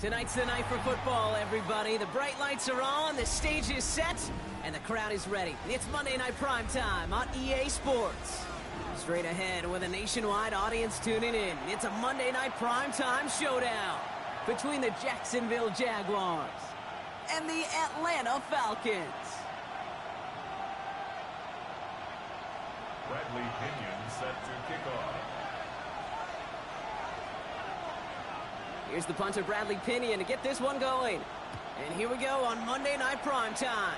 Tonight's the night for football, everybody. The bright lights are on, the stage is set, and the crowd is ready. It's Monday Night Primetime on EA Sports. Straight ahead with a nationwide audience tuning in. It's a Monday Night Primetime showdown between the Jacksonville Jaguars and the Atlanta Falcons. Bradley Pinion set to kick off. Here's the punter, Bradley Pinion, to get this one going. And here we go on Monday Night Primetime.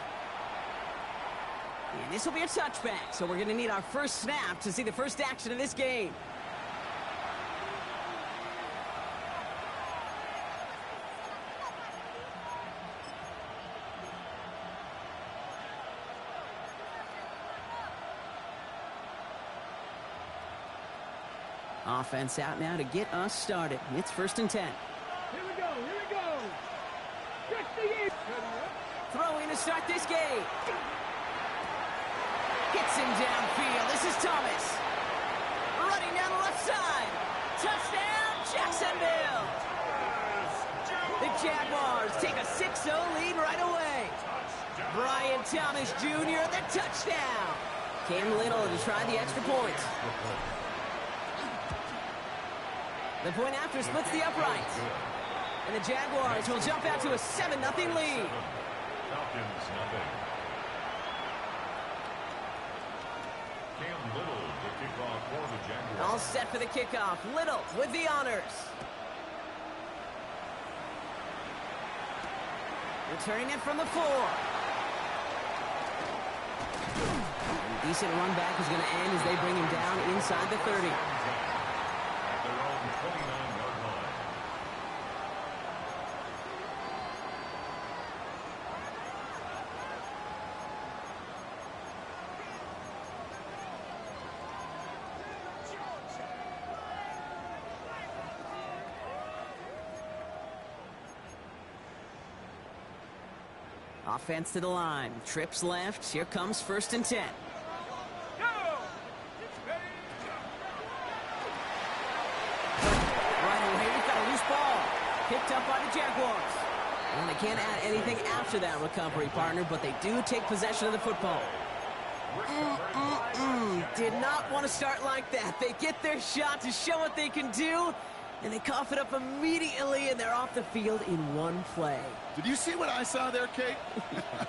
And this will be a touchback, so we're going to need our first snap to see the first action of this game. Offense out now to get us started. It's 1st and 10. Here we go, here we go. Stretch the ear. Throwing to start this game. Hits him downfield. This is Thomas. Running down the left side. Touchdown, Jacksonville. The Jaguars take a 6-0 lead right away. Brian Thomas Jr., the touchdown. Cam Little to try the extra point. The point after splits the uprights. And the Jaguars will jump out to a 7-0 lead. Falcons, nothing. Cam Little to kick off for the Jaguars. All set for the kickoff. Little with the honors. Returning it from the 4. A decent run back is going to end as they bring him down inside the 30. At their own 29-yard line. Offense to the line. Trips left. Here comes 1st and 10. Picked up by the Jaguars. And they can't add anything after that recovery, partner, but they do take possession of the football. Did not want to start like that. They get their shot to show what they can do, and they cough it up immediately, and they're off the field in one play. Did you see what I saw there, Kate?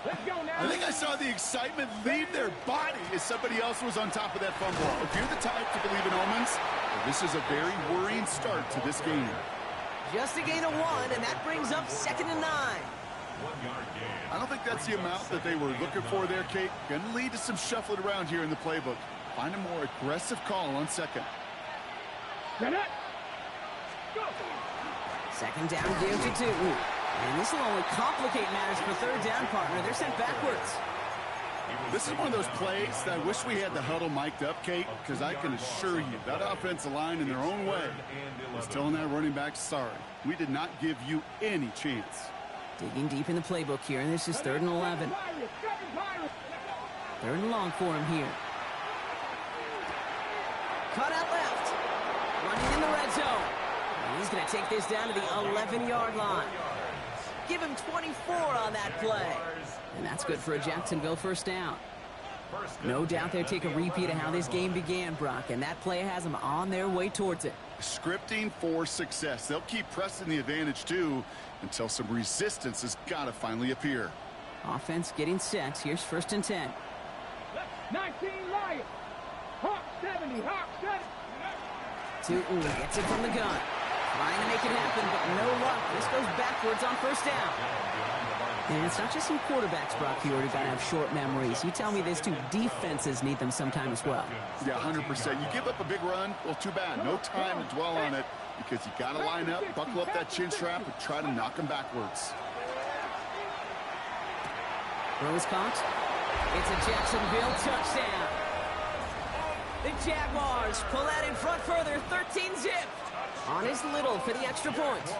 Let's go now. I think I saw the excitement leave their body as somebody else was on top of that fumble. If you're the type to believe in omens, well, this is a very worrying start to this game. Just a gain of 1, and that brings up 2nd and 9. 1-yard gain. I don't think that's the amount that they were looking for there, Kate. Going to lead to some shuffling around here in the playbook. Find a more aggressive call on 2nd. Get it. Go. 2nd down, give to 2. And this will only complicate matters for 3rd down, partner. They're sent backwards. This is one of those plays that I wish we had the huddle mic'd up, Kate, because I can assure you that offensive line in their own way is telling that running back, sorry, we did not give you any chance. Digging deep in the playbook here, and this is 3rd and 11. 3rd and long for him here. Cut out left. Running in the red zone. And he's going to take this down to the 11-yard line. Give him 24 on that play. And that's good for a Jacksonville 1st down. No doubt they'll take a repeat of how this game began, Brock, and that play has them on their way towards it. Scripting for success. They'll keep pressing the advantage, too, until some resistance has got to finally appear. Offense getting set. Here's 1st and 10. 19 Lions. Hawk 70, Hawk 70. Gets it from the gun. Trying to make it happen, but no luck. This goes backwards on 1st down. And it's not just some quarterbacks, Brock, here who got to have short memories. You tell me this too. Defenses need them sometime as well. Yeah, 100%. You give up a big run, well, too bad. No time to dwell on it because you got to line up, buckle up that chin strap, and try to knock them backwards. Throw is caught. It's a Jacksonville touchdown. The Jaguars pull that in front further, 13-zip. On his Little for the extra point.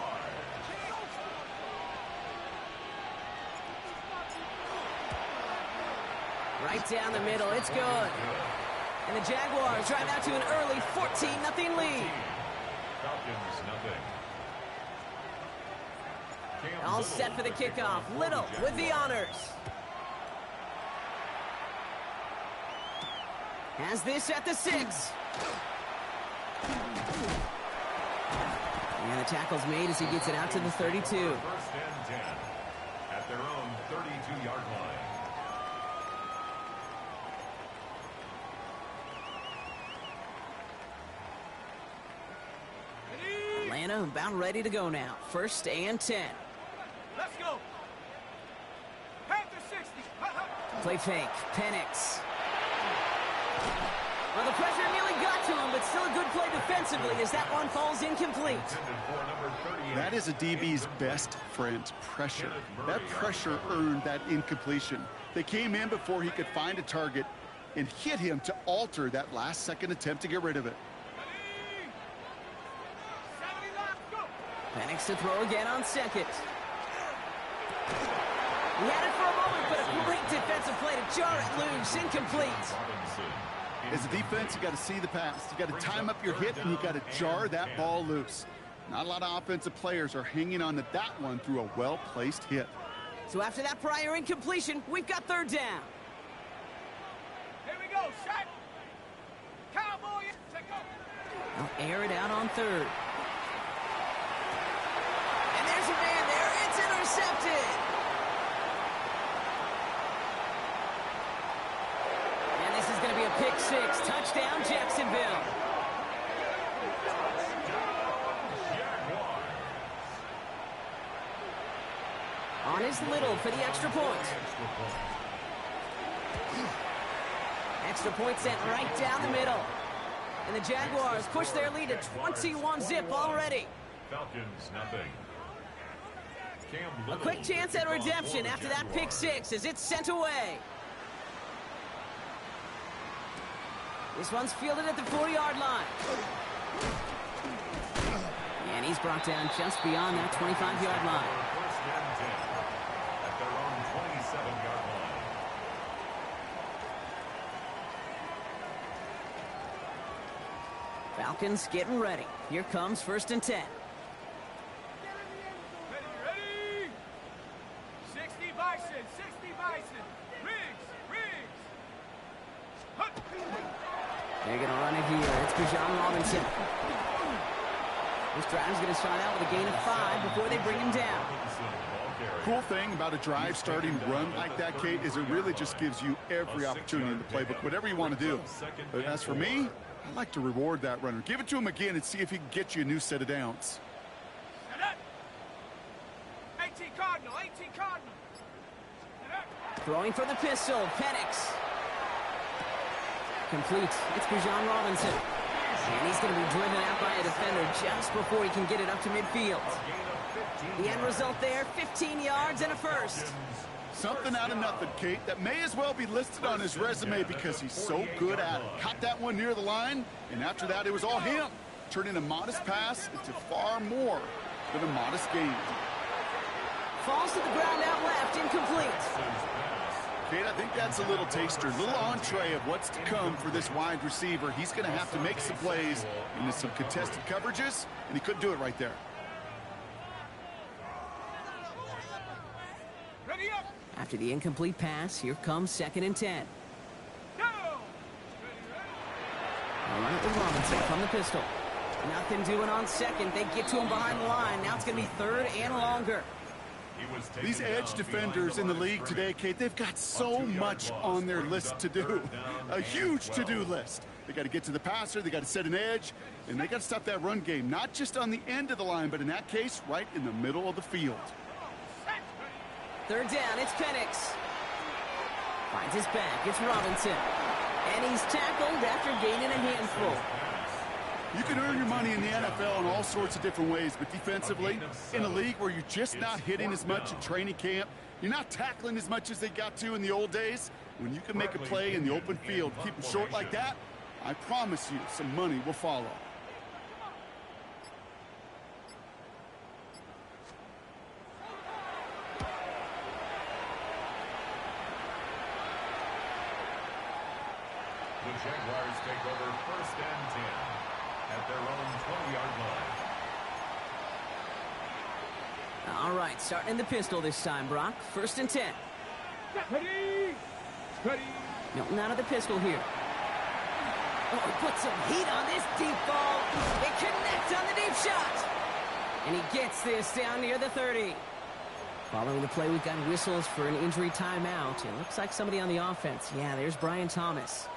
Right down the middle, it's good. And the Jaguars drive out to an early 14-0 lead. Falcons, nothing. All set for the kickoff. Little with the honors. Has this at the 6. And the tackle's made as he gets it out to the 32. First and 10 at their own 32-yard line. Atlanta about ready to go now. First and 10. Let's go. Panther 60. Play fake. Penix. Well, the pressure nearly got to him, but still a good play defensively as that one falls incomplete. That is a DB's best friend, pressure. That pressure earned that incompletion. They came in before he could find a target and hit him to alter that last-second attempt to get rid of it. Penix to throw again on second. He had it for a moment, but a great defensive play to jar it loose. Incomplete. As a defense, you got to see the pass. You got to time up your hit, and you got to jar that ball loose. Not a lot of offensive players are hanging on to that one through a well-placed hit. So after that prior incompletion, we've got third down. Here we go, shot. Cowboy, take off. They'll air it out on third. And there's a man there. It's intercepted. And this is going to be a pick 6. Touchdown, Jacksonville. On is Little for the extra point. Extra point sent right down the middle. And the Jaguars push their lead to 21-zip already. Falcons, nothing. A quick chance at redemption after that pick 6 as it's sent away. This one's fielded at the 4-yard line. And he's brought down just beyond that 25-yard line. First and 10 at their own 27-yard line. Falcons getting ready. Here comes first and 10. Ready? 60 Bison, 60 Bison. Riggs. They're going to run it here. It's Bijan Robinson. This drive's going to start out with a gain of 5 before they bring him down. Cool thing about a drive starting run like that, Kate, is it really just gives you every opportunity in the playbook, whatever you want to do. But as for me, I like to reward that runner. Give it to him again and see if he can get you a new set of downs. 18 Cardinal. Throwing for the pistol. Penix. Complete. It's Bijan Robinson. And he's going to be driven out by a defender just before he can get it up to midfield. The end result there, 15 yards and a first. Something out of nothing, Kate, that may as well be listed on his resume because he's so good at it. Caught that one near the line, and after that, it was all him. Turning a modest pass into far more than a modest gain. Falls to the ground out left, incomplete. Kate, I think that's a little taster, a little entree of what's to come for this wide receiver. He's going to have to make some plays into some contested coverages, and he couldn't do it right there. Ready up. After the incomplete pass, here comes second and 10. Go. They'll run it with Robinson from the pistol. Nothing doing on second. They get to him behind the line. Now it's going to be third and longer. These edge defenders in the league today, Kate, they've got so much on their list to do. A huge to-do list. They got to get to the passer, they got to set an edge, and they got to stop that run game, not just on the end of the line, but in that case, right in the middle of the field. Third down, it's Penix. Finds his back, it's Robinson. And he's tackled after gaining a handful. You can earn your money in the NFL in all sorts of different ways, but defensively, in a league where you're just not hitting as much in training camp, you're not tackling as much as they got to in the old days, when you can make a play in the open field, keep them short like that, I promise you some money will follow. The Jaguars take over first and 10 at their own 20-yard line. All right, starting in the pistol this time, Brock. 1st and 10. Ready. Ready. Milton out of the pistol here. Oh, he put some heat on this deep ball. It connects on the deep shot. And he gets this down near the 30. Following the play, we've got whistles for an injury timeout. It looks like somebody on the offense. Yeah, there's Brian Thomas.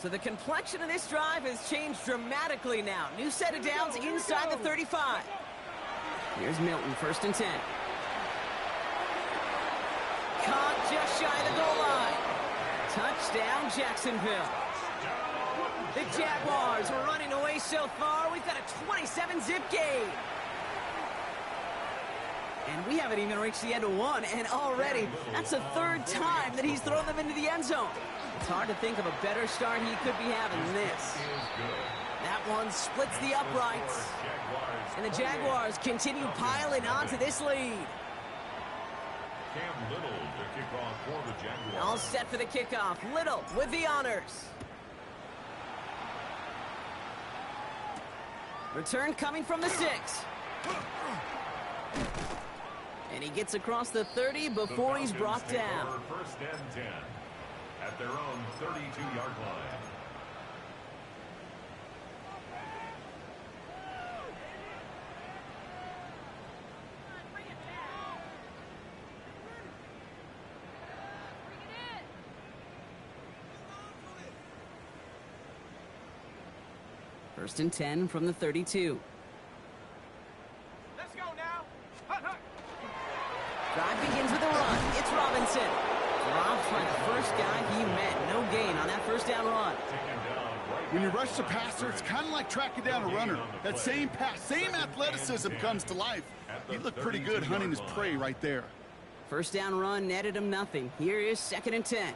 So the complexion of this drive has changed dramatically now. New set of downs inside the 35. Here's Milton, 1st and 10. Caught just shy of the goal line. Touchdown, Jacksonville. The Jaguars are running away so far. We've got a 27-zip gain. And we haven't even reached the end of one, and already that's the 3rd time that he's thrown them into the end zone. It's hard to think of a better start he could be having than this. That one splits the uprights. And the Jaguars continue piling onto this lead. Cam Little to kick off for the Jaguars. All set for the kickoff. Little with the honors. Return coming from the 6. And he gets across the 30 before he's brought down. 1st and 10 at their own 32-yard line. First and 10 from the 32. Let's go now. Hut, hut. Drive begins with a run. It's Robinson. Dropped by the first guy he met. No gain on that 1st down run. When you rush the passer, it's kind of like tracking down a runner. That same pass, same athleticism comes to life. He looked pretty good hunting his prey right there. 1st down run netted him nothing. Here is 2nd and 10.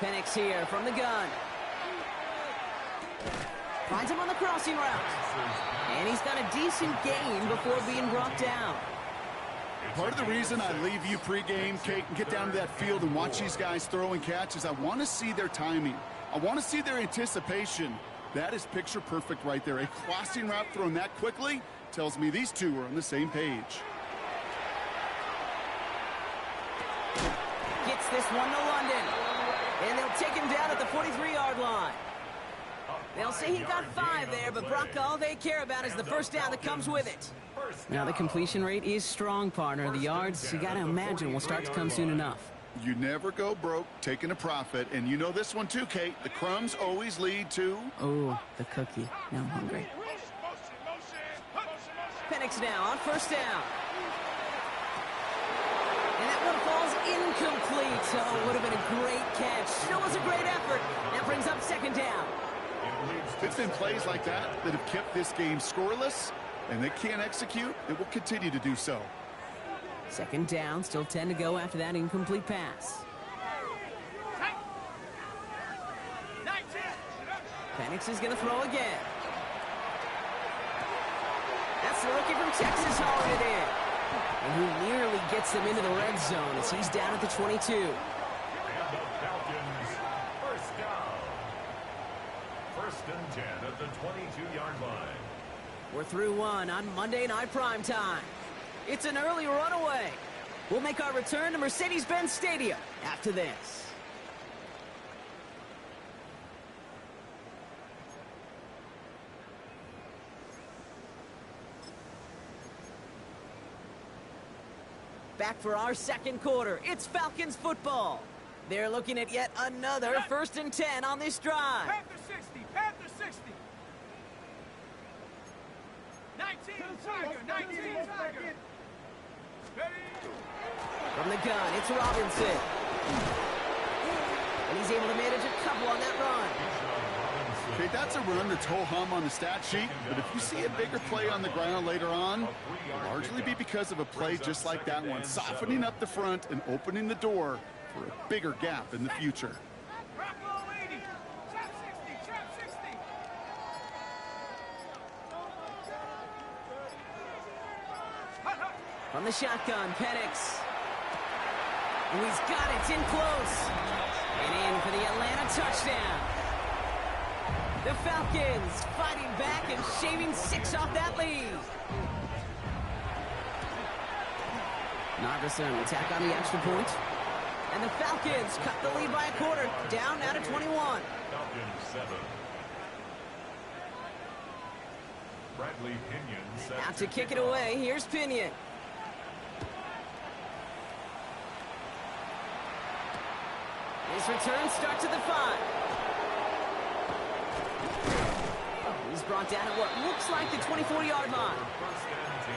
Penix here from the gun. Finds him on the crossing route. And he's got a decent gain before being brought down. Part of the reason I leave you pregame, Kate, and get down to that field and watch these guys throw and catch is I want to see their timing. I want to see their anticipation. That is picture perfect right there. A crossing route thrown that quickly tells me these two are on the same page. Gets this one to London. And they'll take him down at the 43-yard line. They'll say he got 5 there, but Brock, all they care about is the 1st down that comes with it. Now, the completion rate is strong, partner. The yards, you got to imagine, will start to come soon enough. You never go broke taking a profit, and you know this one too, Kate. The crumbs always lead to... Oh, the cookie. Now I'm hungry. Penix now on 1st down. And that one falls incomplete. Oh, would have been a great catch. Still was a great effort. That brings up 2nd down. It's been plays like that that have kept this game scoreless, and they can't execute. It will continue to do so. 2nd down, still 10 to go after that incomplete pass. Penix is going to throw again. That's the rookie from Texas hauling it in. And who nearly gets them into the red zone as he's down at the 22. And the Falcons, 1st down. 1st and 10 at the 22-yard line. We're through one on Monday Night Primetime. It's an early runaway. We'll make our return to Mercedes-Benz Stadium after this. Back for our 2nd quarter. It's Falcons football. They're looking at yet another 1st and 10 on this drive. Panther 60. Panther 60. 19 Tiger. 19 Tiger. Ready. From the gun, it's Robinson. And he's able to manage a couple on that run. Okay, that's a run that's ho-hum on the stat sheet, but if you see a bigger play on the ground later on, it'll largely be because of a play just like that one, softening up the front and opening the door for a bigger gap in the future. Rock 80. Trap 60. Trap 60. From the shotgun, Penix. Oh, he's got it. It's in close. And in for the Atlanta touchdown. The Falcons fighting back and shaving 6 off that lead. Narvison attack on the extra point. And the Falcons cut the lead by a quarter, down now to 21. Falcons 7. Bradley Pinion set Out to kick it away. Here's Pinion. His return starts at the 5. He's brought down at what looks like the 24-yard line. First and 10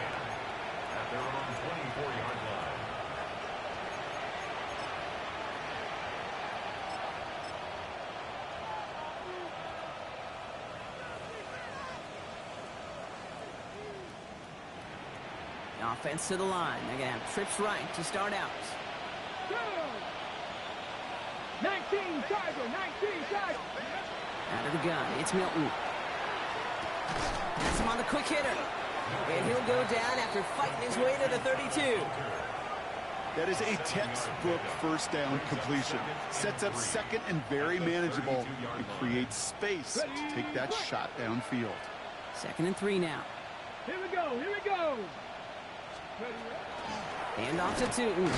at their own 24-yard line. The offense to the line. They're going to have trips right to start out. 19 Tiger, 19 Tiger. Out of the gun, it's Milton. That's him on the quick hitter. And he'll go down after fighting his way to the 32. That is a textbook first down completion. Sets up second and very manageable. It creates space to take that shot downfield. 2nd and 3 now. Here we go, here we go. Hand off to Tootin.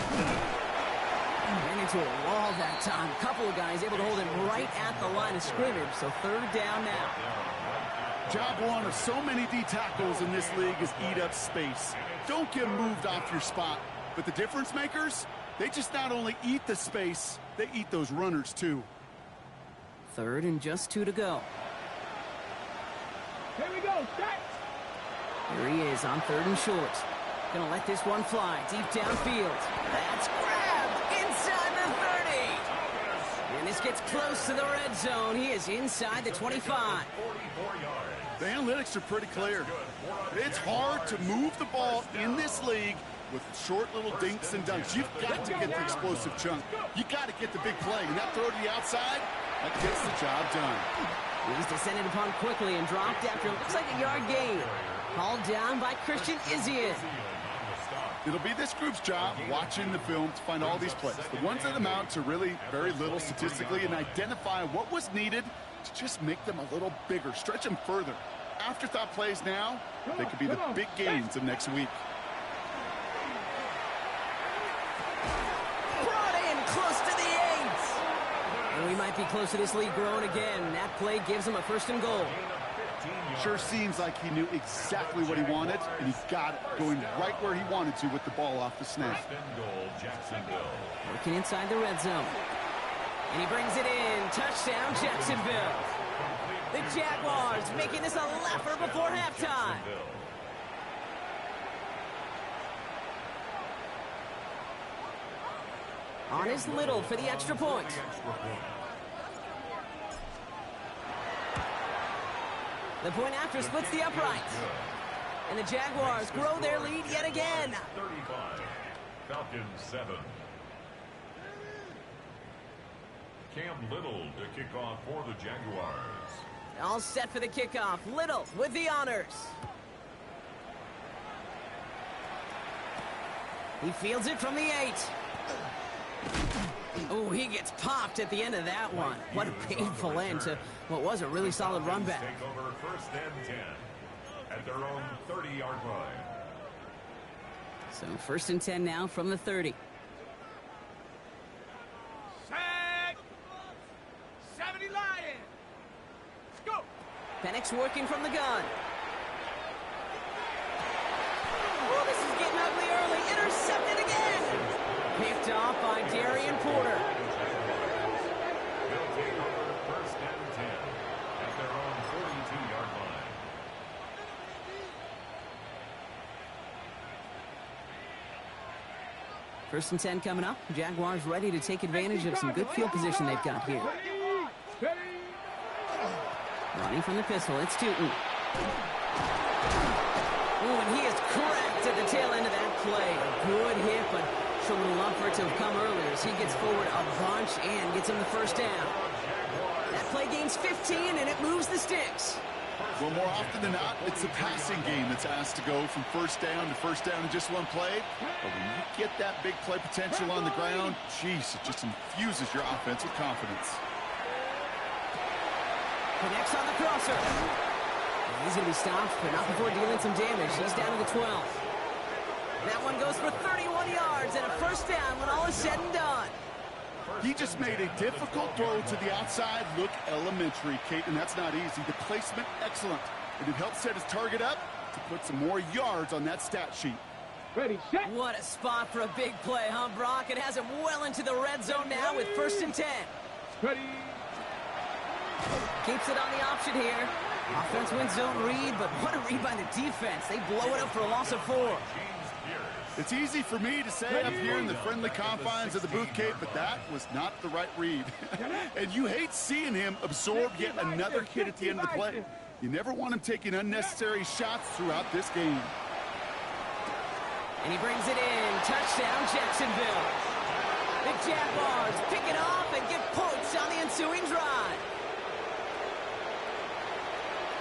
Ran into a wall that time. A couple of guys able to hold him right at the line of scrimmage. So 3rd down now. Job one of so many D tackles in this league is eat up space. Don't get moved off your spot. But the difference makers, they just not only eat the space, they eat those runners too. 3rd and just 2 to go. Here we go, set. Here he is on 3rd and short. Gonna let this one fly deep downfield. That's grabbed inside the 30. And this gets close to the red zone. He is inside the 25. 44 yards. The analytics are pretty clear. It's hard to move the ball in this league with short little dinks and dunks. You've got to get the explosive chunk. You got to get the big play. And that throw to the outside, that gets the job done. He's descended upon quickly and dropped after it looks like a yard gain. Called down by Christian Izzian. It'll be this group's job watching the film to find all these plays. The ones that amount to really very little statistically and identify what was needed to just make them a little bigger, stretch them further. Afterthought plays now, they could be the big gains of next week. Brought in close to the 8. And we might be close to this lead growing again. That play gives him a 1st and goal. Sure seems like he knew exactly what he wanted, and he got it, going right where he wanted to with the ball off the snap. First and goal, Jacksonville. Working inside the red zone. And he brings it in. Touchdown, Jacksonville. The Jaguars making this a laugher before halftime. On is Little for the extra point. The point after splits the upright. And the Jaguars grow their lead yet again. 35. Falcons 7. Cam Little to kick off for the Jaguars. All set for the kickoff. Little with the honors. He fields it from the 8. Oh, he gets popped at the end of that one. What a painful end to what was a really solid run back. Take over 1st and 10 at their own 30-yard line. So 1st and 10 now from the 30. Set. 70 Lions. Let's go. Penix working from the gun. Oh, this is getting ugly early. Intercepted again. Picked off by Darian Porter. They'll take over 1st and 10 at their own 42-yard line. First and 10 coming up. Jaguars ready to take advantage of some good field position they've got here. Running from the pistol, it's Tootin. Oh, and he is cracked at the tail end of that play. A good hit, but should have loved for it to have come earlier as he gets forward a bunch and gets him the 1st down. That play gains 15, and it moves the sticks. Well, more often than not, it's a passing game that's asked to go from first down in just one play. But when you get that big play potential on the ground, geez, it just infuses your offense with confidence. Connects on the crosser. He's going to be stopped, but not before dealing some damage. He's down to the 12. That one goes for 31 yards and a first down when all is said and done. He just made a difficult throw to the outside look elementary, Kate, and that's not easy. The placement, excellent. And it helped set his target up to put some more yards on that stat sheet. Ready, set. What a spot for a big play, huh, Brock? It has him well into the red zone now with 1st and 10. Ready. Keeps it on the option here. Offense wins zone read, but what a read by the defense. They blow it up for a loss of 4. It's easy for me to say up here in the friendly confines of the booth, Kate, but that was not the right read. And you hate seeing him absorb yet another hit at the end of the play. You never want him taking unnecessary shots throughout this game. And he brings it in. Touchdown, Jacksonville. The Jaguars pick it off and get points on the ensuing drive.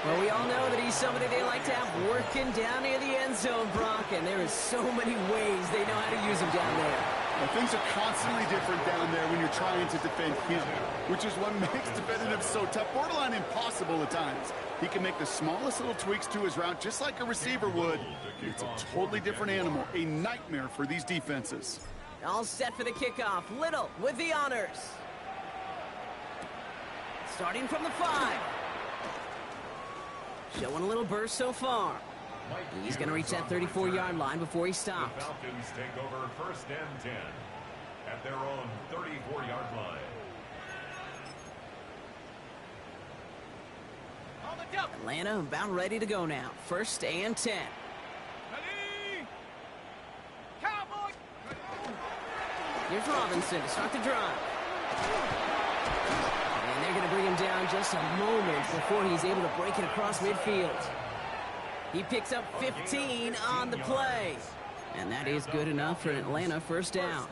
Well, we all know that he's somebody they like to have working down near the end zone, Brock, and there is so many ways they know how to use him down there. Well, things are constantly different down there when you're trying to defend him, which is what makes defending him so tough, borderline impossible at times. He can make the smallest little tweaks to his route just like a receiver would. It's a totally different animal, a nightmare for these defenses. All set for the kickoff. Little with the honors. Starting from the 5. Showing a little burst so far. He's going to reach that 34-yard line before he stops. The Falcons take over 1st and 10 at their own 34-yard line. Atlanta about ready to go now. 1st and 10. Ready. Cowboy. Here's Robinson to start the drive. And they're going to bring him down just a moment before he's able to break it across midfield. He picks up 15 on the play. And that is good enough for an Atlanta first down.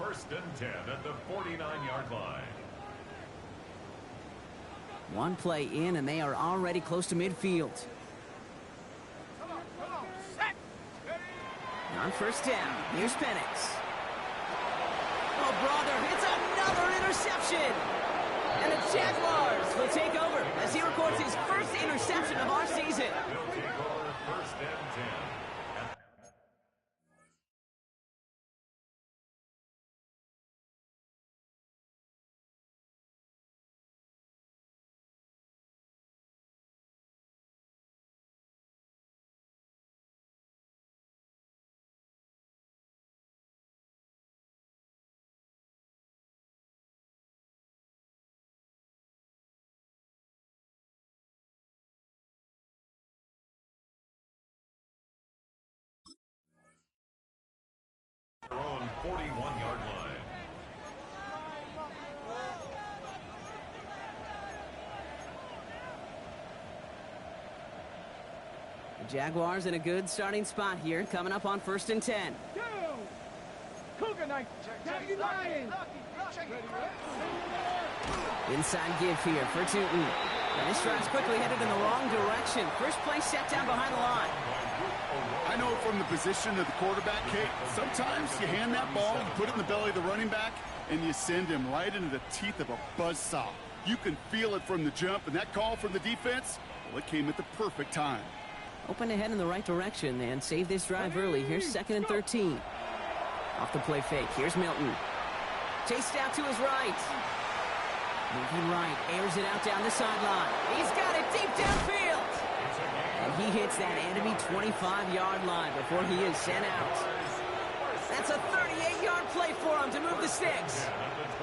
1st and 10 at the 49-yard line. One play in, and they are already close to midfield. On 1st down, here's Penix. Oh, brother, it's another interception. And the Jaguars will take over as he records his first interception of our season. He'll take over 1st and 10. Their own 41-yard line. The Jaguars in a good starting spot here, coming up on 1st and 10. Go. Cougar Knight. Tabby Lions. Inside give here for Tootin. And this drive's quickly headed in the wrong direction. First play set down behind the line. I know from the position of the quarterback, Kate, sometimes you hand that ball, you put it in the belly of the running back, and you send him right into the teeth of a buzzsaw. You can feel it from the jump, and that call from the defense, well, it came at the perfect time. Open to head in the right direction and save this drive early. Here's 2nd and 13. Off the play fake. Here's Milton. Chased out to his right. Moving right. Airs it out down the sideline. He's got it deep downfield. And he hits that enemy 25-yard line before he is sent out. That's a 38-yard play for him to move the sticks.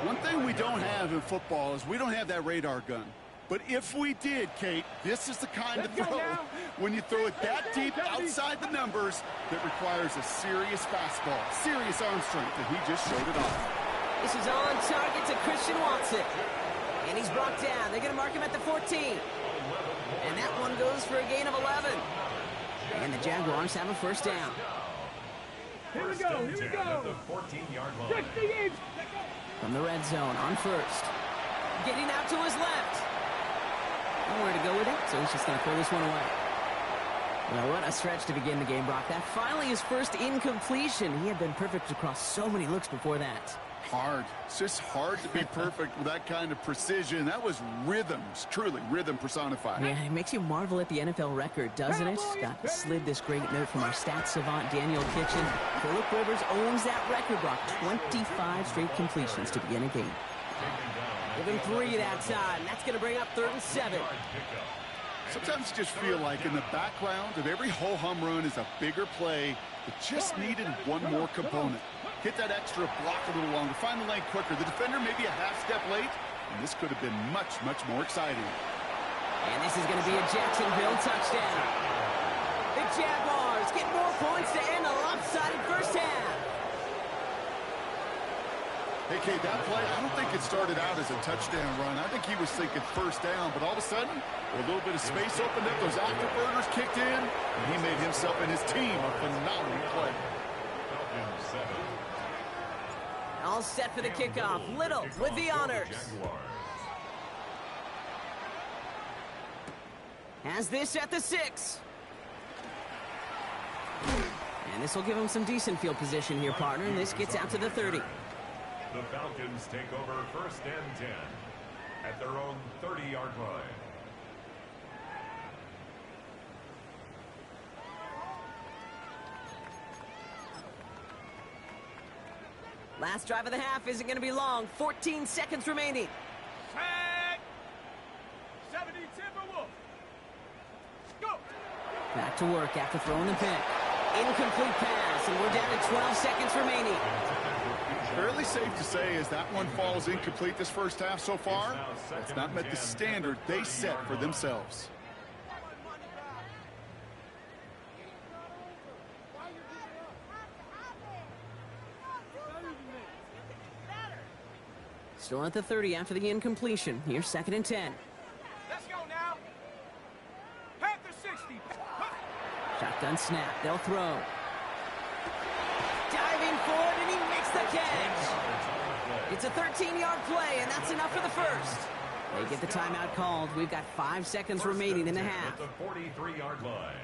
One thing we don't have in football is we don't have that radar gun. But if we did, Kate, this is the kind of throw when you throw it that deep outside the numbers that requires a serious fastball, serious arm strength, and he just showed it off. This is on target to Christian Watson. And he's brought down. They're going to mark him at the 14. And that one goes for a gain of 11. And the Jaguars have a first down. Here we go. Here we go. The 14-yard line. From the red zone on 1st. Getting out to his left. Nowhere to go with it, so he's just going to throw this one away. Well, what a stretch to begin the game, Brock. That finally his first incompletion. He had been perfect across so many looks before that. Hard. It's just hard to be perfect with that kind of precision. That was rhythm. It's truly rhythm personified. Yeah, it makes you marvel at the NFL record, doesn't it? Got slid this great note from our stats savant, Daniel Kitchen. Phillip Rivers owns that record, Brock. 25 straight completions to begin a game. Give him 3 that time. That's going to bring up 3rd and 7. Sometimes you just feel like in the background of every ho-hum run is a bigger play that just needed one more component. Hit that extra block a little longer, find the lane quicker. The defender may be a half step late, and this could have been much, much more exciting. And this is going to be a Jacksonville touchdown. The Jaguars get more points to end a lopsided first half. Hey, Kate, that play, I don't think it started out as a touchdown run. I think he was thinking first down, but all of a sudden, a little bit of space opened up, those afterburners kicked in, and he made himself and his team a phenomenal play. All set for the kickoff. Little with the honors. Has this at the 6. And this will give him some decent field position here, partner, and this gets out to the 30. The Falcons take over 1st and 10 at their own 30-yard line. Last drive of the half isn't going to be long. 14 seconds remaining. Set. 70 Timberwolves. Go. Back to work after throwing the pick. Incomplete pass, and we're down to 12 seconds remaining. Fairly safe to say as that one falls incomplete this first half so far, that's not met the standard they set for themselves. Still at the 30 after the incompletion. Here's 2nd and 10. Let's go now. Panther 60. Shotgun snap. They'll throw. Diving forward, and he makes the catch. It's a 13-yard play, and that's enough for the first. They get the timeout called. We've got 5 seconds remaining in the half. The 43-yard line.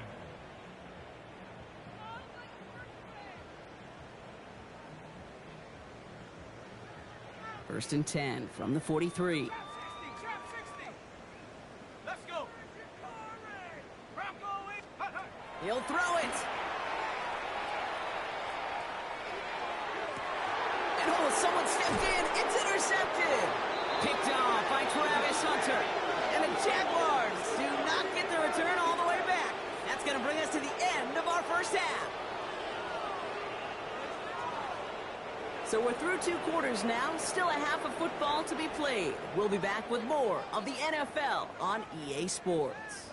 First and 10 from the 43. 60. Let's go. He'll throw it. And oh, someone stepped in. It's intercepted. Picked off by Travis Hunter. And the Jaguars do not get the return all the way back. That's going to bring us to the end of our first half. So we're through 2 quarters now. Still a half of football to be played. We'll be back with more of the NFL on EA Sports.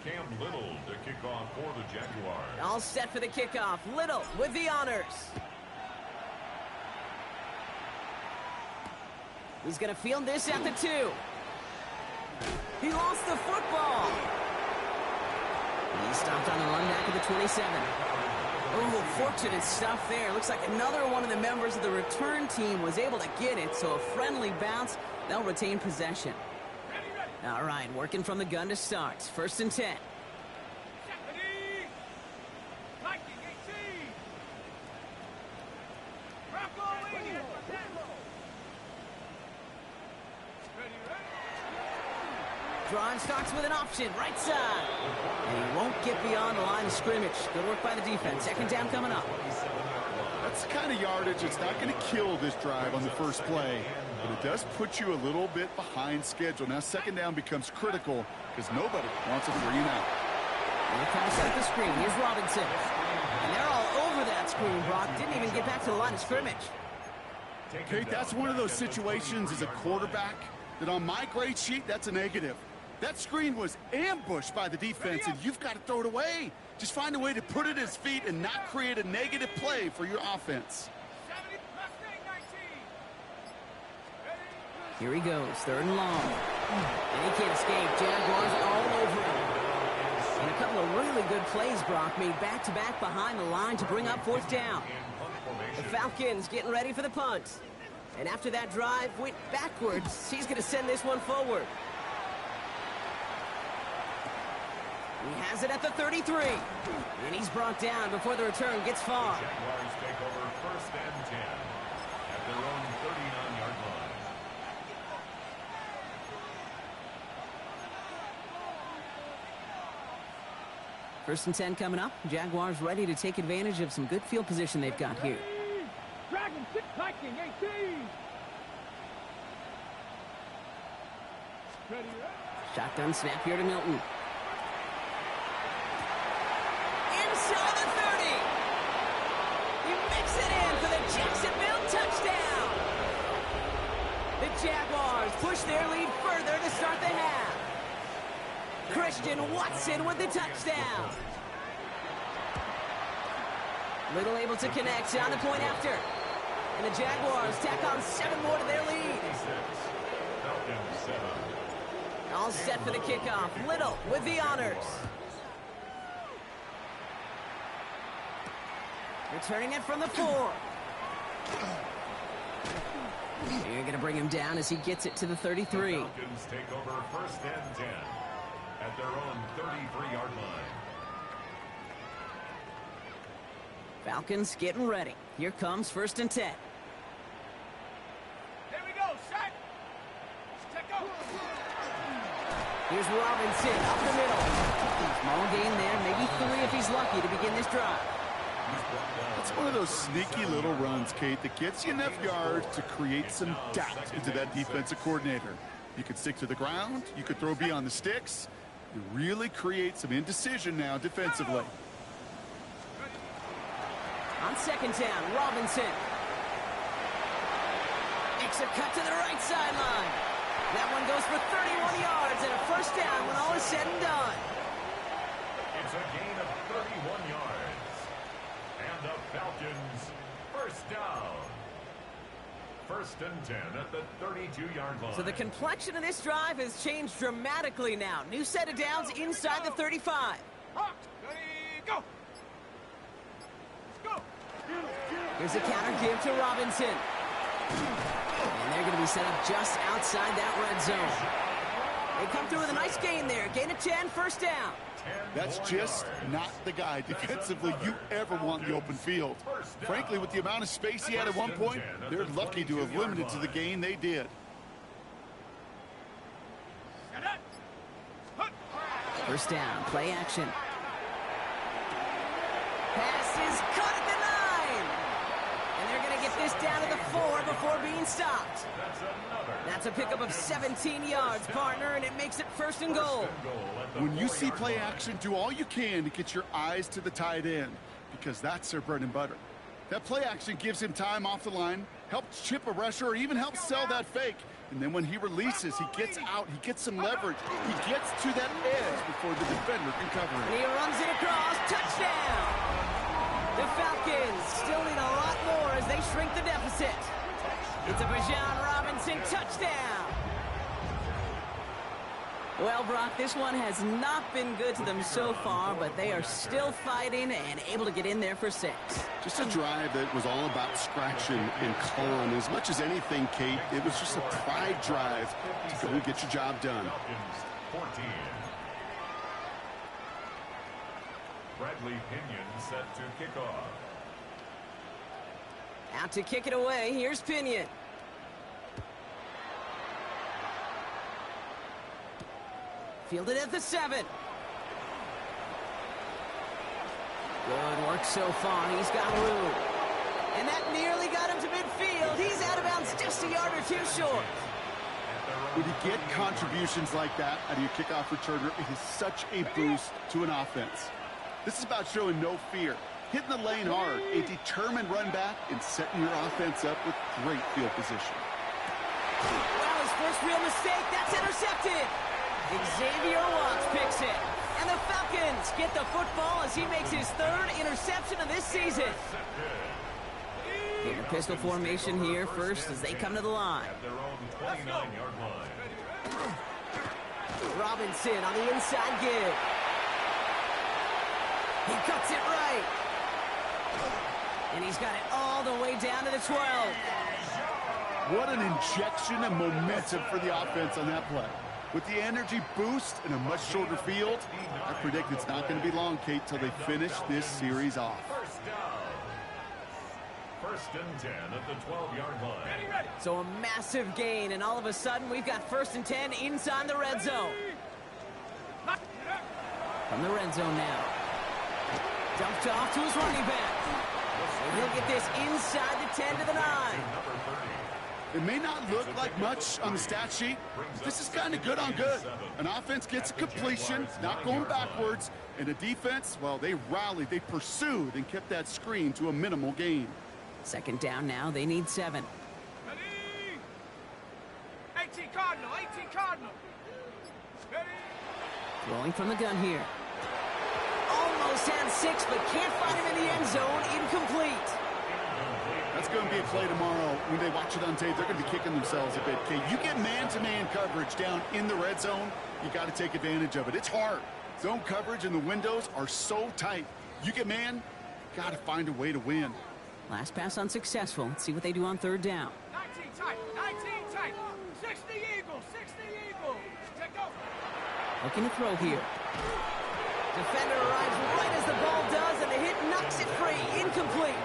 Cam Little to kick off for the Jaguars. All set for the kickoff. Little with the honors. He's going to field this at the 2. He lost the football. He stopped on the run back at the 27. Oh, fortunate stuff there. Looks like another one of the members of the return team was able to get it, so a friendly bounce. They'll retain possession. All right, working from the gun to start. 1st and 10. Drawing starts with an option, right side. And he won't get beyond the line of scrimmage. Good work by the defense. 2nd down coming up. That's the kind of yardage that's not going to kill this drive on the first play, but it does put you a little bit behind schedule. Now 2nd down becomes critical because nobody wants a 3 and out. And the pass at the screen. Here's Robinson. And they're all over that screen, Brock. Didn't even get back to the line of scrimmage. Kate, that's one of those situations as a quarterback that on my grade sheet, that's a negative. That screen was ambushed by the defense, and you've got to throw it away. Just find a way to put it at his feet and not create a negative play for your offense. Here he goes, 3rd and long. And he can't escape. Jaguars all over him. And a couple of really good plays, Brock, made back-to-back behind the line to bring up 4th down. The Falcons getting ready for the punt. And after that drive went backwards, he's going to send this one forward. He has it at the 33. And he's brought down before the return gets far. The Jaguars take over 1st and 10 at their own 39-yard line. First and 10 coming up. Jaguars ready to take advantage of some good field position they've got here. Dragon 6 Viking 18. Ready, Shotgun snap here to Milton. Inside the 30. He makes it in for the Jacksonville touchdown. The Jaguars push their lead further to start the half. Christian Watson with the touchdown. Little able to connect on the point after. And the Jaguars tack on 7 more to their lead. Falcons 7. All set for the kickoff. Little with the honors. Returning it from the 4. You're going to bring him down as he gets it to the 33. The Falcons take over 1st and 10 at their own 33-yard line. Falcons getting ready. Here comes 1st and 10. Here we go, set. Check go. Here's Robinson up the middle. Small gain there, maybe 3 if he's lucky to begin this drive. It's one of those sneaky little runs, Kate, that gets you enough yards to create some doubt into that defensive coordinator. You could stick to the ground. You could throw beyond the sticks. You really create some indecision now defensively. On 2nd down, Robinson. Makes a cut to the right sideline. That one goes for 31 yards and a 1st down when all is said and done. It's a gain of 31 yards. And the Falcons, 1st down. 1st and 10 at the 32-yard line. So the complexion of this drive has changed dramatically now. New set of downs inside the 35. Ready, go. Let's go. Here's a counter give to Robinson. And they're going to be set up just outside that red zone. They come through with a nice gain there. Gain of 10, 1st down. That's just not the guy defensively you ever want in the open field. Frankly, with the amount of space he had at one point, they're lucky to have limited to the gain they did. 1st down, play action. Pass is caught at the 9. And they're going to get this down to the 4 before being stopped. That's a pickup of 17 yards, partner, and it makes it 1st and goal. When you see play action, do all you can to get your eyes to the tight end, because that's their bread and butter. That play action gives him time off the line, helps chip a rusher, or even helps sell that fake. And then when he releases, he gets out, he gets some leverage, he gets to that edge before the defender can cover And it. he runs it across, touchdown! The Falcons still need a lot more as they shrink the deficit. It's a Bijan Robinson touchdown! Well, Brock, this one has not been good to them so far, but they are still fighting and able to get in there for 6. Just a drive that was all about scratching and clawing. As much as anything, Kate, it was just a pride drive to go and get your job done. Falcons 14. Bradley Pinion set to kick off. Out to kick it away, here's Pinion. Fielded at the 7. Good work so far. He's got room. And that nearly got him to midfield. He's out of bounds just a yard or 2 short. When you get contributions like that out of your kickoff returner, it is such a boost to an offense. This is about showing no fear, hitting the lane hard, a determined run back, and setting your offense up with great field position. Well, his first real mistake, that's intercepted. Xavier Watts picks it. And the Falcons get the football as he makes his 3rd interception of this season. Here, pistol formation here first as they come to the line. At their own 29-yard line. Robinson on the inside give. He cuts it right. And he's got it all the way down to the 12. What an injection of momentum for the offense on that play. With the energy boost and a much shorter field, I predict it's not going to be long, Kate, till they finish this series off. First down. First and 10 at the 12-yard line. So a massive gain, and all of a sudden we've got 1st and 10 inside the red zone. From the red zone now. Dumped off to his running back. And he'll get this inside the 10 to the 9. It may not look like much on the stat sheet. This is kind of good on good. An offense gets a completion, not going backwards, and a defense, well, they rallied, they pursued, and kept that screen to a minimal gain. 2nd down now, they need 7. 18 Cardinal, 18 Cardinal. Throwing from the gun here. Almost had 6, but can't find him in the end zone. Incomplete. That's going to be a play tomorrow. When they watch it on tape, they're going to be kicking themselves a bit. Okay, you get man-to-man coverage down in the red zone, you got to take advantage of it. It's hard. Zone coverage and the windows are so tight. You get man, got to find a way to win. Last pass unsuccessful. Let's see what they do on 3rd down. 19 tight, 19 tight. 60 Eagles, 60 Eagles. Take over. Looking to throw here. Defender arrives right as the ball does, and the hit knocks it free. Incomplete.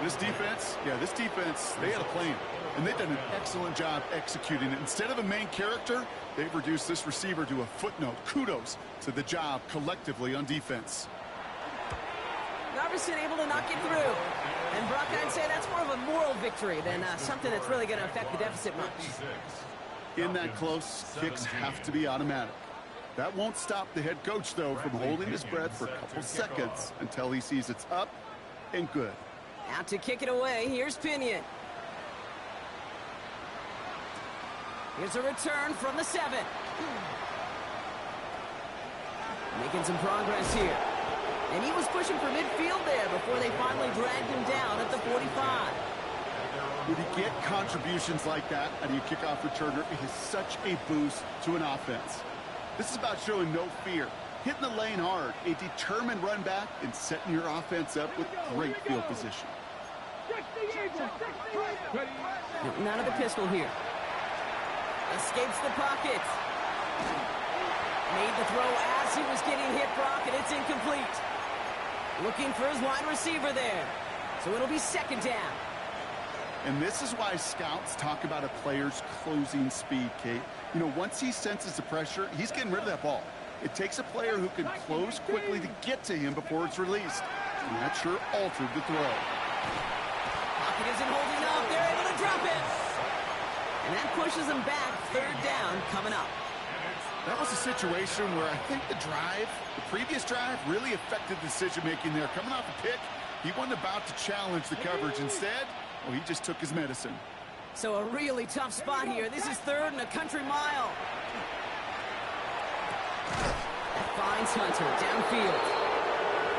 This defense, they had a plan, and they've done an excellent job executing it. Instead of a main character, they've reduced this receiver to a footnote. Kudos to the job collectively on defense. Narvison able to knock it through. And Brock, I'd say that's more of a moral victory than something that's really going to affect the deficit much. In that close, kicks have to be automatic. That won't stop the head coach, though, from holding his breath for a couple seconds until he sees it's up and good. Out to kick it away. Here's Pinion. Here's a return from the 7. Making some progress here. And he was pushing for midfield there before they finally dragged him down at the 45. When you get contributions like that out of your kickoff returner, it is such a boost to an offense. This is about showing no fear, hitting the lane hard, a determined run back, and setting your offense up with great field position. Getting out of the pistol here. Escapes the pocket. Made the throw as he was getting hit, Brock, and it's incomplete. Looking for his wide receiver there. So it'll be 2nd down. And this is why scouts talk about a player's closing speed, Kate. You know, once he senses the pressure, he's getting rid of that ball. It takes a player who can close quickly to get to him before it's released. And that sure altered the throw. Pocket isn't holding up. They're able to drop it. And that pushes them back. 3rd down coming up. That was a situation where I think the previous drive, really affected the decision-making there. Coming off a pick, he wasn't about to challenge the coverage. Instead, well, he just took his medicine. So a really tough spot here. This is 3rd and a country mile. Finds Hunter downfield.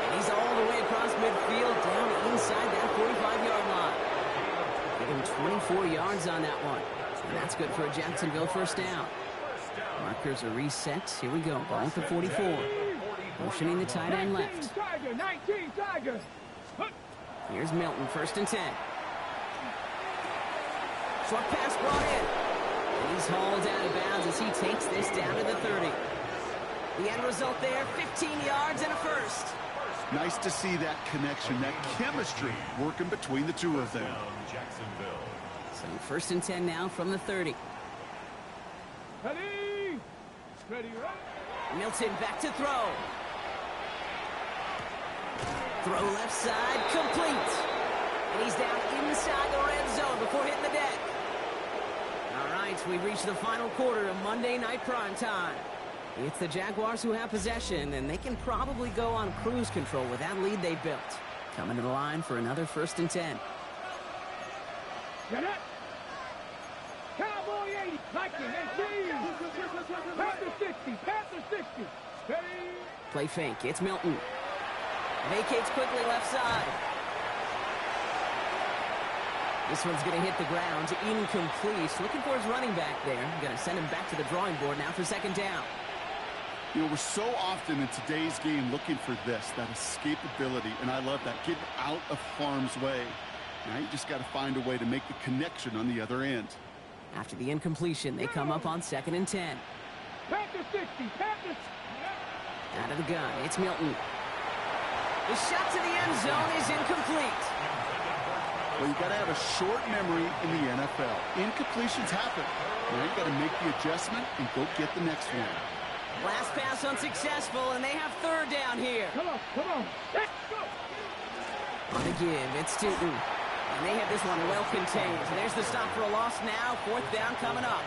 And he's all the way across midfield, down inside that 45-yard line. Give him 24 yards on that one. And that's good for a Jacksonville 1st down. Markers are reset. Here we go. Ball at the 44. Motioning the tight end left. 19 Tiger. Here's Milton, 1st and 10. Short pass brought in. And he's hauled out of bounds as he takes this down to the 30. The end result there, 15 yards and a 1st. Nice to see that connection, that chemistry working between the two of them. So 1st and 10 now from the 30. Ready? Ready, Milton back to throw. Throw left side, complete. And he's down inside the red zone before hitting the deck. All right, we've reached the final quarter of Monday Night Primetime. It's the Jaguars who have possession, and they can probably go on cruise control with that lead they built. Coming to the line for another 1st and 10. Get it. Cowboy 80, Viking, Panther 60, Panther 60. Ready? Play fake, it's Milton. Vacates quickly left side. This one's going to hit the ground, incomplete. Looking for his running back there. Going to send him back to the drawing board now for 2nd down. You know, we're so often in today's game looking for this, that escapability, and I love that. Getting out of harm's way. Now you just got to find a way to make the connection on the other end. After the incompletion, they come up on 2nd and 10. Panther 60, Panther. Out of the gun, it's Milton. The shot to the end zone is incomplete. Well, you got to have a short memory in the NFL. Incompletions happen. Now you got to make the adjustment and go get the next one. Last pass unsuccessful, and they have 3rd down here. Come on. Let's go. On the give, it's Tootin. And they have this one well contained. There's the stop for a loss now. 4th down coming up.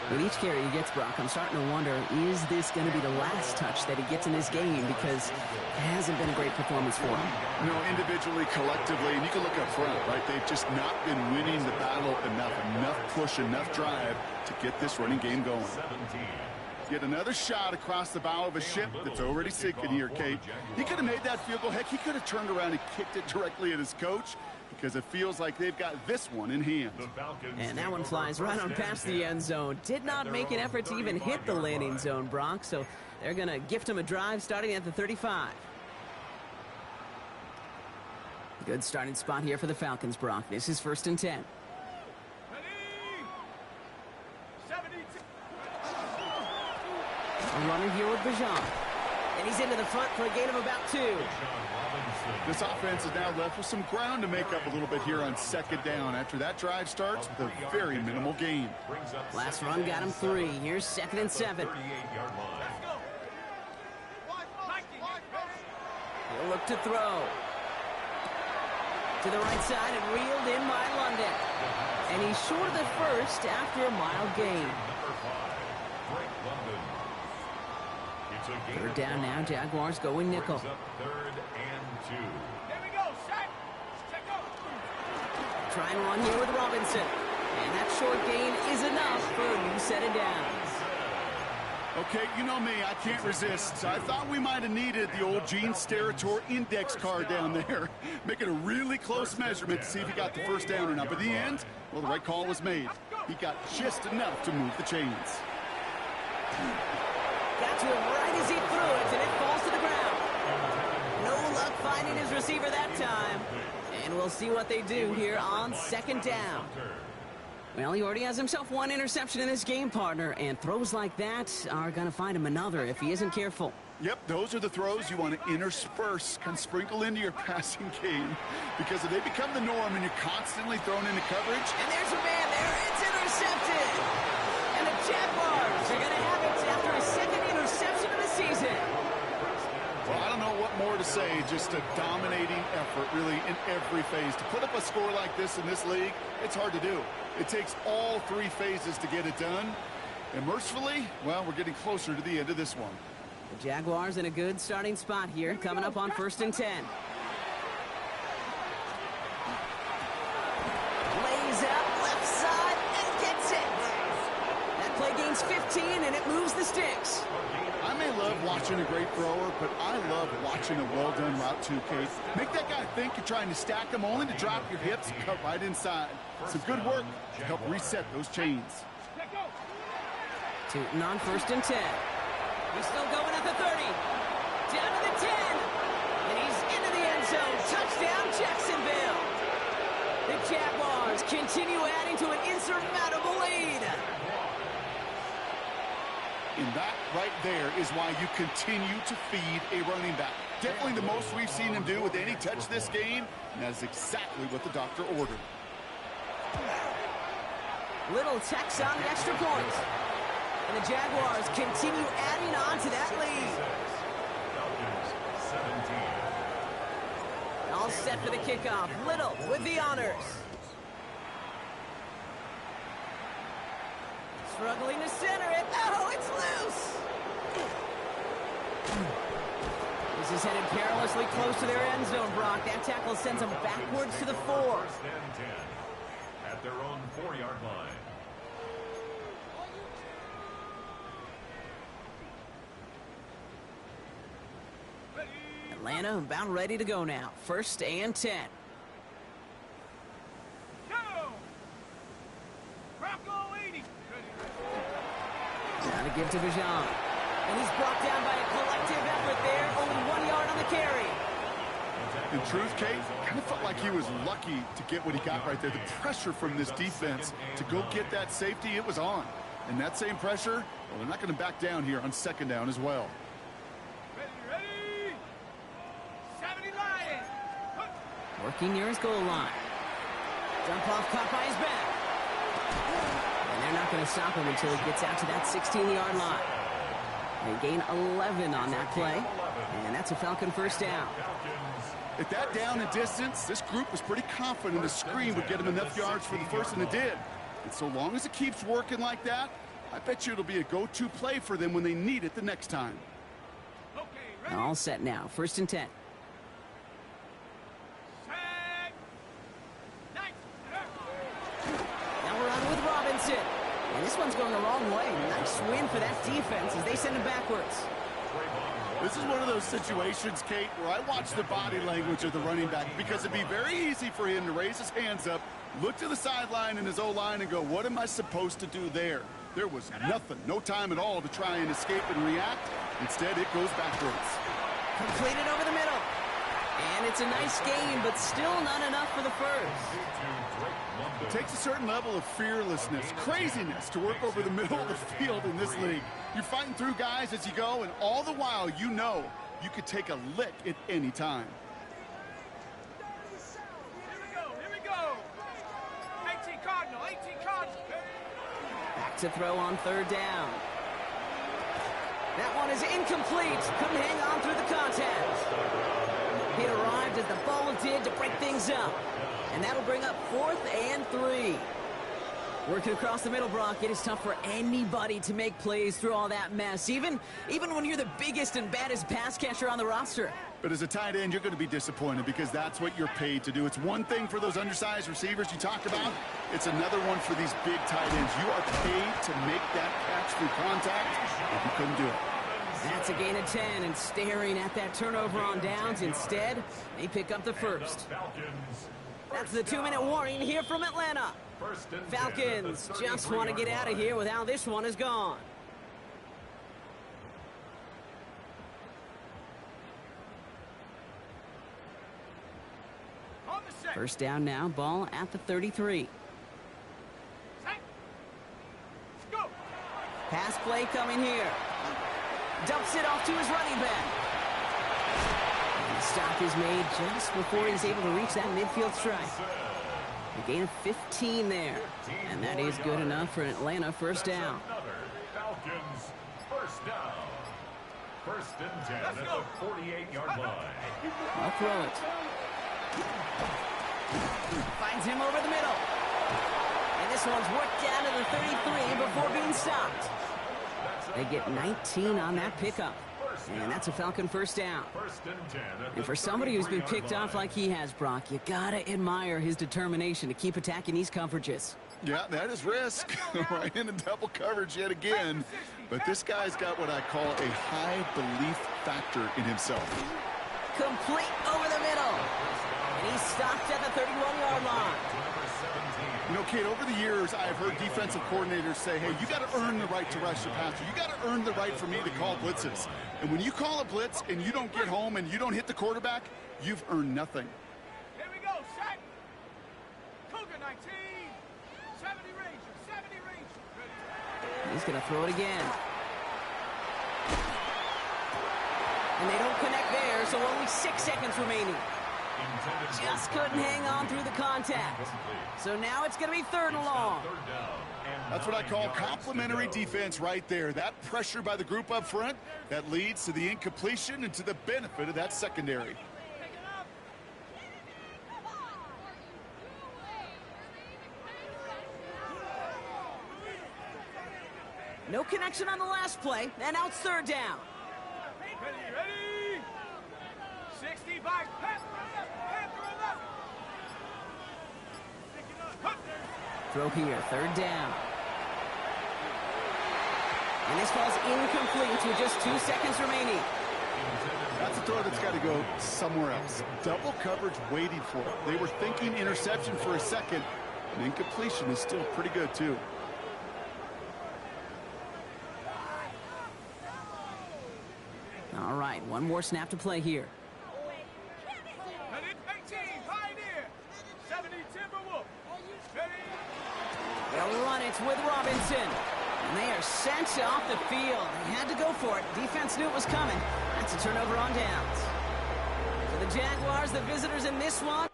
With each carry he gets, Brock, I'm starting to wonder, is this going to be the last touch that he gets in this game? Because it hasn't been a great performance for him. You know, individually, collectively, and you can look up front, right? They've just not been winning the battle enough push, enough drive to get this running game going. Get another shot across the bow of a ship that's already sinking here, Kate. He could have made that field goal. Heck, he could have turned around and kicked it directly at his coach, because it feels like they've got this one in hand. And that one flies right on past the end zone. Did not make an effort to even hit the landing zone, Brock, so they're going to gift him a drive starting at the 35. Good starting spot here for the Falcons, Brock. This is 1st and 10. A runner here with Bijan. And he's into the front for a gain of about 2. This offense is now left with some ground to make up a little bit here on 2nd down after that drive starts with a very minimal gain. Last run got him 3. Here's 2nd and 7. He'll look to throw. To the right side and reeled in by London. And he's short of the first after a mild gain. 3rd down now, Jaguars going nickel. 3rd and 2. Here we go, set. Check out. Try and run here with Robinson. And that short gain is enough for a new set of downs. Okay, you know me, I can't resist. I thought we might have needed the old Gene Steratore index card down there. Making a really close measurement to see if he got the 1st down or not. But in the end, well, the right call was made. He got just enough to move the chains. Got to him right as he threw it, and it falls to the ground. No luck finding his receiver that time. And we'll see what they do here on 2nd down. Well, he already has himself 1 interception in this game, partner, and throws like that are going to find him another if he isn't careful. Yep, those are the throws you want to intersperse, kind of sprinkle into your passing game. Because if they become the norm and you're constantly thrown into coverage. And there's a man there. It's intercepted. And the Jaguars are going to have it after his 2nd interception of the season. Well, I don't know what more to say. Just a dominating effort, really, in every phase. To put up a score like this in this league, it's hard to do. It takes all 3 phases to get it done. And mercifully, well, we're getting closer to the end of this one. The Jaguars in a good starting spot here, coming up on 1st and 10. Lays out left side and gets it. That play gains 15, and it moves the sticks. I may love watching a great thrower, but I love watching a well-done route too, Case. Make that guy think you're trying to stack him, only to drop your hips and cut right inside. Some good work to help reset those chains. Tootin on 1st and 10. He's still going at the 30. Down to the 10. And he's into the end zone. Touchdown, Jacksonville. The Jaguars continue adding to an insurmountable lead. And that right there is why you continue to feed a running back. Definitely the most we've seen him do with any touch this game, and that is exactly what the doctor ordered. Little tacks on the extra point. And the Jaguars continue adding on to that lead. All set for the kickoff. Little with the honors. Struggling to center it. Oh, it's loose. This is headed perilously close to their end zone, Brock. That tackle sends them backwards to the 4. 1st and 10 at their own 4-yard line. Atlanta about ready to go now. 1st and 10. Go! Bronco 80. Now to give to Bijan. And he's brought down by a collective effort there. Only 1 yard on the carry. In truth, Kate, kind of felt like he was lucky to get what he got right there. The pressure from this defense to go get that safety, it was on. And that same pressure, well, they're not going to back down here on second down as well. Ready! 70 Lions! Working near his goal line. Dump off caught by his back. And they're not going to stop him until he gets out to that 16-yard line. They gain 11 on that play. And that's a Falcon first down. At that down and distance, this group was pretty confident the screen would get him enough yards for the first, and it did. And so long as it keeps working like that, I bet you it'll be a go-to play for them when they need it the next time. Okay, ready? All set now. First and 10. Set! Nice! Now we're on with Robinson. And this one's going the wrong way. Nice win for that defense as they send him backwards. This is one of those situations, Kate, where I watch the body language of the running back because it'd be very easy for him to raise his hands up, look to the sideline in his O-line and go, what am I supposed to do there? There was nothing, no time at all to try and escape and react. Instead, it goes backwards. Completed over the middle. And it's a nice game, but still not enough for the first. It takes a certain level of fearlessness, craziness to work over the middle of the field in this league. You're fighting through guys as you go, and all the while you know you could take a lick at any time. Here we go! 18 Cardinal, 18 Cardinal! Back to throw on third down. That one is incomplete. Couldn't hang on through the contact. It arrived as the ball did to break things up. And that'll bring up 4th and 3. Working across the middle, Brock, it is tough for anybody to make plays through all that mess, even when you're the biggest and baddest pass catcher on the roster. But as a tight end, you're going to be disappointed because that's what you're paid to do. It's one thing for those undersized receivers you talked about. It's another one for these big tight ends. You are paid to make that catch through contact, and you couldn't do it. That's a gain of 10, and staring at that turnover on downs. Instead, they pick up the first. That's the 2-minute warning here from Atlanta. Falcons just want to get out of here with how this one is gone. On the set! First down now, ball at the 33. Set! Go! Pass play coming here. Dumps it off to his running back. And the stop is made just before he's able to reach that midfield strike. A gain of 15 there. And that is good enough for an Atlanta first down. Falcons first down. First and 10 at the 48-yard line. I'll throw it. Finds him over the middle. And this one's worked down to the 33 before being stopped. They get 19 on that pickup. And that's a Falcon first down. And for somebody who's been picked off like he has, Brock, you gotta admire his determination to keep attacking these coverages. Yeah, that is risk. Right into double coverage yet again. But this guy's got what I call a high belief factor in himself. Complete over the middle. And he's stopped at the 31-yard line. You know, Kate, over the years, I've heard defensive coordinators say, hey, you got to earn the right to rush your passer. You got to earn the right for me to call blitzes. And when you call a blitz and you don't get home and you don't hit the quarterback, you've earned nothing. Here we go, set! Cougar 19! 70 Ranger, 70 Ranger! Ready? He's going to throw it again. And they don't connect there, so only 6 seconds remaining. Just couldn't hang on through the contact. So now it's going to be 3rd and long. That's what I call complimentary defense right there. That pressure by the group up front, that leads to the incompletion and to the benefit of that secondary. No connection on the last play, and now it's 3rd down. Ready? 65, Throw here, 3rd down. And this falls incomplete with just 2 seconds remaining. That's a throw that's got to go somewhere else. Double coverage waiting for it. They were thinking interception for a second, and incompletion is still pretty good, too. All right, one more snap to play here. And it's 18, Pioneer. 70, Timberwolf. Ready? They'll run it with Robinson. And they are sent off the field. They had to go for it. Defense knew it was coming. That's a turnover on downs. So the Jaguars, the visitors in this one.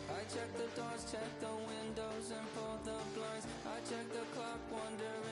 I check the doors, check the windows, and pull the blinds. I check the clock, wondering